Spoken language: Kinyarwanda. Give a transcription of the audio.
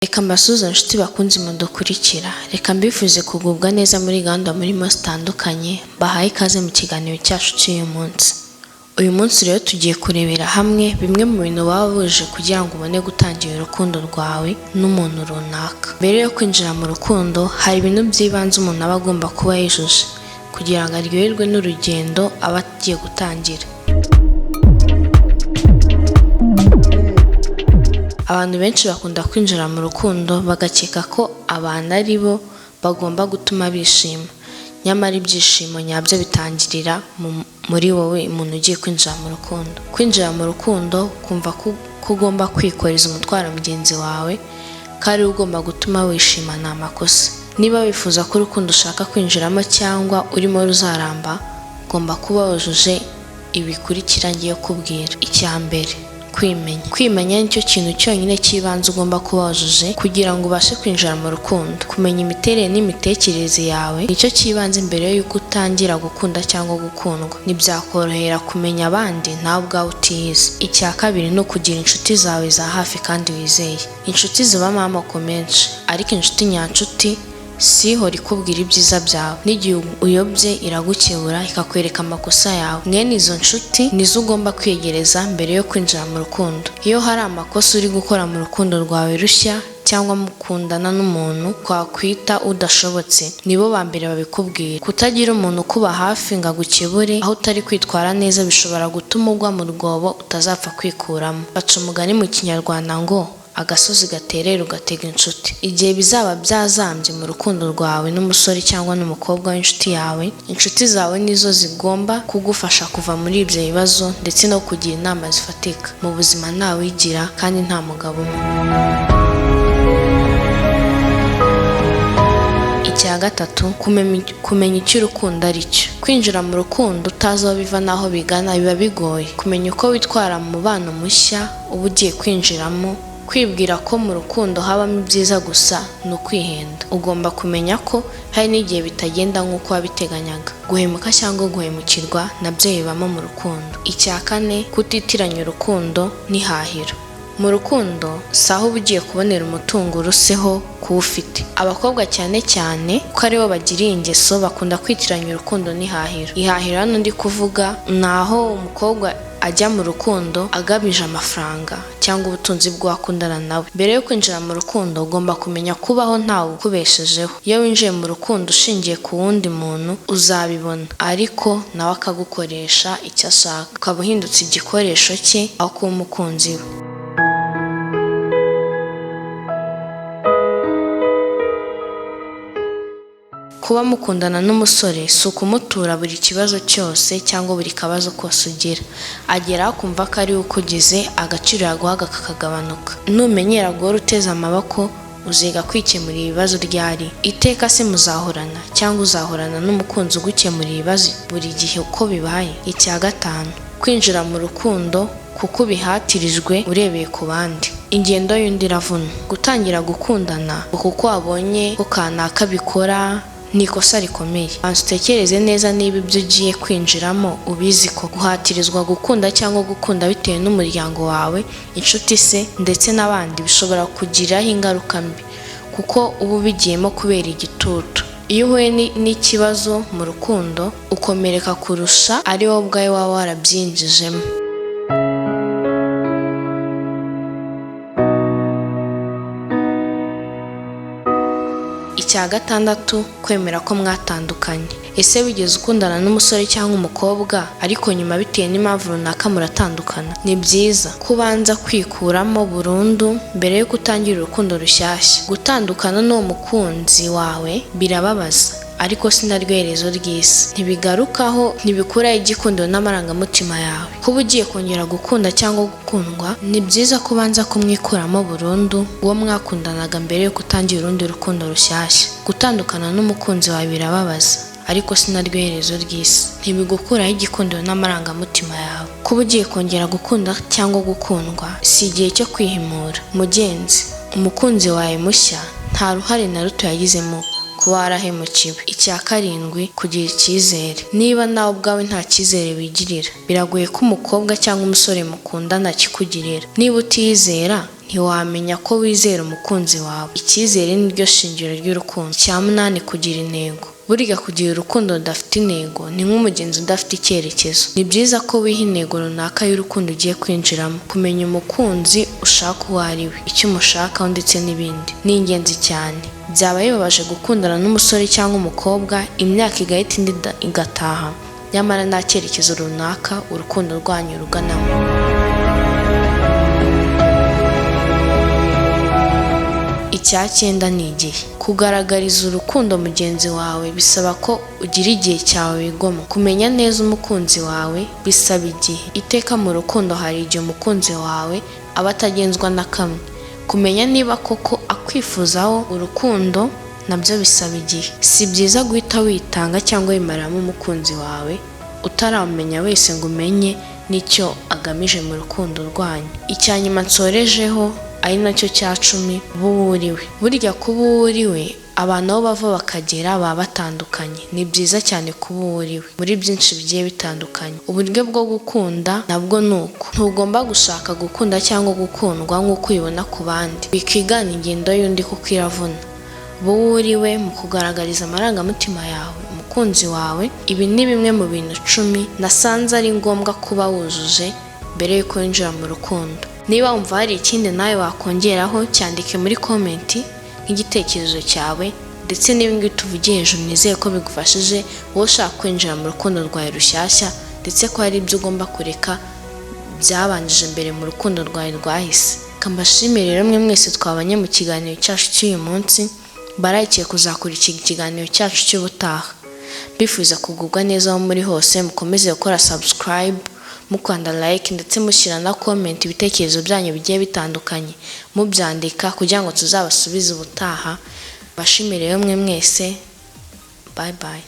Reka mbasuze inshuti bakunze mudukurikira, reka mbifuze kugubwa neza muri gahunda murimo zitandukanye, bahaye ikaze mu kiganiro cyacu cy'uyu munsi. Uyu munsi rero tugiye kurebera hamwe bimwe mu bintu waba wuje kugira ngo ubone gutangira urukundo rwawe n'umuntu runaka. Mbere yo kwinjira mu rukundo, hari ibintu by'ibanze umuntu aba agomba kuba yujuje kugira ngo aryoherwe n'urugendo aba agiye gutangira. Abantu benshi bakunda kwinjira mu rukundo bagakeka ko abantu ari bo bagomba gutuma bishima, nyamara ibyishimo nyabyo bitangirira muri wowe umuntu ugiye kwinjira mu rukundo. Kwinjira mu rukundo kumva ko ugomba kwikoreza umutwaro mugenzi wawe, ko ari we ugomba gutuma wishima nta makosa. Niba wifuza ko urukundo ushaka kwinjiramo cyangwa urimo ruzaramba, ugomba kuba wujuje ibikurikira ngiye kubwira. Icya mbere, kwimenya nicyo kintu cyonyine cy'ibanze ugomba kuba wujuje kugira ngo ubashe kwinjira mu rukundo. Kumenya imiterere n'imitekerereze yawe nicyo cy'ibanze mbere y'uko utangira gukunda cyangwa gukundwa. Ntibyakorohera kumenya abandi nawe ubwawe utiyizi. Icya kabiri ni ukugira inshuti zawe za hafi kandi wizeye. Inshuti zibamo amoko menshi, ariko inshuti nyanshuti si ihora ikubwira ibyiza byawe. N'igihe uyobye iragukebura ikakwereka amakosa yawe. Mwene izo nshuti nizo ugomba kwegereza mbere yo kwinjira mu rukundo. Iyo hari amakosa uri gukora mu rukundo rwawe rushya cyangwa mukundana n'umuntu twakwita udashobotse, nibo ba mbere babikubwira. Kutagira umuntu ukuba hafi ngo agukebure aho utari kwitwara neza bishobora gutuma ugwa mu rwobo utazapfa kwikuramo. Baca umugani mu Kinyarwanda ngo agasozi gaterera ugatega inshuti. Igihe bizaba byazambye mu rukundo rwawe n'umusore cyangwa n'umukobwa w'inshuti yawe, inshuti zawe nizo zigomba kugufasha kuva muri ibyo bibazo ndetse no kugira inama zifatika. Mu buzima nta wigira kandi nta mugabo umwe. Icya gatatu, kumenya icyo urukundo ari cyo. Kwinjira mu rukundo utazi aho biva n'aho bigana biba bigoye. Kumenya uko witwara mu mubano mushya uba ugiye kwinjiramo. Kwibwira ko mu rukundo habamo ibyiza gusa ni ukwihenda. Ugomba kumenya ko hari n'igihe bitagenda nk'uko wabiteganyaga. Guhemuka cyangwa guhemukirwa nabyo bibamo mu rukundo. Icya kane, kutitiranya urukundo n'ihahiro. Mu rukundo si aho uba ugiye kubonera umutungo uruseho kuwufite. Abakobwa cyane cyane ko aribo bagira iyi ngeso bakunda kwitiranya urukundo n'ihahiro. Ihahiro hano ndi kuvuga ni aho umukobwa ajya mu rukundo agabije amafaranga cyangwa ubutunzi bw'uwakundana nawe. Mbere yo kwinjira mu rukundo ugomba kumenya kubaho ntawe ukubeshejeho. Iyo winjiye mu rukundo ushingiye ku wundi muntu uzabibona, ariko nawe akagukoresha icyo ashaka, ukaba uhindutse igikoresho cye aho kuba umukunzi we. Kuba mukundana n'umusore si ukumutura buri kibazo cyose cyangwa buri kabazo kose ugira. Agera akumva ko ari we ukugize, agaciro yaguhaga kakagabanuka. Numenyera guhora uteze amaboko, uziga kwikemura ibibazo ryari. Iteka se muzahorana cyangwa uzahorana n'umukunzi ugukemura ibibazo buri gihe uko bibaye. Icya gatanu, kwinjira mu rukundo kuko ubihatirijwe urebeye ku bandi. Ingendo y'undi iravuna. Gutangira gukundana kuko wabonye ko kanaka bikora ni ikosa rikomeye. Banza utekereze neza niba ibyo ugiye kwinjiramo ubizi ko. Guhatirizwa gukunda cyangwa gukunda bitewe n'umuryango wawe, inshuti se ndetse n'abandi bishobora kugiraho ingaruka mbi kuko uba ubigiyemo kubera igitutu. Iyo uhuye n'ikibazo mu rukundo ukomereka kurusha ari wowe ubwawe waba warabyinjijemo. Icya gatandatu, kwemera ko mwatandukanye. Ese wigeze ukundana n'umusore cyangwa umukobwa ariko nyuma bitewe n'impamvu runaka muratandukana? Ni byiza ko ubanza kwikuramo burundu mbere yo gutangira urukundo rushyashya. Gutandukana n'uwo mukunzi wawe birababaza, ariko si naryo herezo ry'isi. Ntibigarukaho, ntibikuraho igikundiro n'amarangamutima yawe. Kuba ugiye kongera gukunda cyangwa gukundwa, ni byiza ko ubanza kumwikuramo burundu uwo mwakundanaga mbere yo gutangira urundi rukundo rushyashya. Gutandukana n'umukunzi wawe birababaza, ariko si naryo herezo ry'isi. Ntibigukuraho igikundiro n'amarangamutima yawe. Kuba ugiye kongera gukunda cyangwa gukundwa si igihe cyo kwihimura. Mugenzi, umukunzi wawe mushya nta ruhare na ruto yagizemo kuba warahemukiwe. Icya karindwi, kugira icyizere. Niba nawe ubwawe nta cyizere wigirira, biragoye ko umukobwa cyangwa umusore mukundana akikugirira. Niba utiyizera ntiwamenya ko wizera umukunzi wawe. Icyizere ni ryo shingiro ry'urukundo. Icya munani, kugira intego. Burya kugira urukundo rudafite intego ni nk'umugenzi udafite icyerekezo. Ni byiza ko wiha intego runaka y'urukundo ugiye kwinjiramo. Kumenya umukunzi ushaka uwo ari we, icyo umushakaho ndetse n'ibindi ni ingenzi cyane. Byaba bibabaje gukundana n'umusore cyangwa umukobwa imyaka igahita indi igataha, nyamara nta cyerekezo runaka urukundo rwanyu ruganamo. Icya cyenda ni igihe. Kugaragariza urukundo mugenzi wawe bisaba ko ugira igihe cyawe wigomwa. Kumenya neza umukunzi wawe bisaba igihe. Iteka mu rukundo hari igihe umukunzi wawe aba atagenzwa na kamwe. Kumenya niba koko akwifuzaho urukundo nabyo bisaba igihe. Si byiza guhita witanga cyangwa wimaramo umukunzi wawe utaramumenya wese ngo umenye n'icyo agamije mu rukundo rwanyu. Icya nyuma nsorejeho ari nacyo cya 10, uwo uriwe. Burya kuba uwo uriwe abantu aho bava bakagera baba batandukanye. Ni byiza cyane kuba uwo uriwe muri byinshi bigiye bitandukanye. Uburyo bwo gukunda nabwo ni uko. Ntugomba gushaka gukunda cyangwa gukundwa nk'uko ubibona ku bandi. Wikigana ingendo y'undi kuko iravuna. Uba uwo uriwe mu kugaragariza amarangamutima yawe umukunzi wawe. Ibi ni bimwe mu bintu 10 nasanze ari ngombwa kuba wujuje mbere y'uko winjira mu rukundo. Niba wumva hari ikindi nawe wakongeraho, cyandike muri komenti nk'igitekerezo cyawe, ndetse n'ibingibi tuvugiye hejuru nizeye ko bigufashije wowe ushaka kwinjira mu rukundo rwawe rushyashya, ndetse ko hari ibyo ugomba kureka byabanjije mbere mu rukundo rwawe rwahise. Kambashimire rero mwe mwese twabanye mu kiganiro cyacu cy'uyu munsi. Barayikiye kuzakurikira ikiganiro cyacu cy'ubutaha. Bifuza kugubwa neza aho muri hose. Mukomeze gukora subscribe, mukanda like ndetse mushyira na comment ibitekerezo byanyu bigiye bitandukanye, mubyandika kugira ngo tuzabasubize ubutaha. Bashimire rero mwe mwese. Bye bye.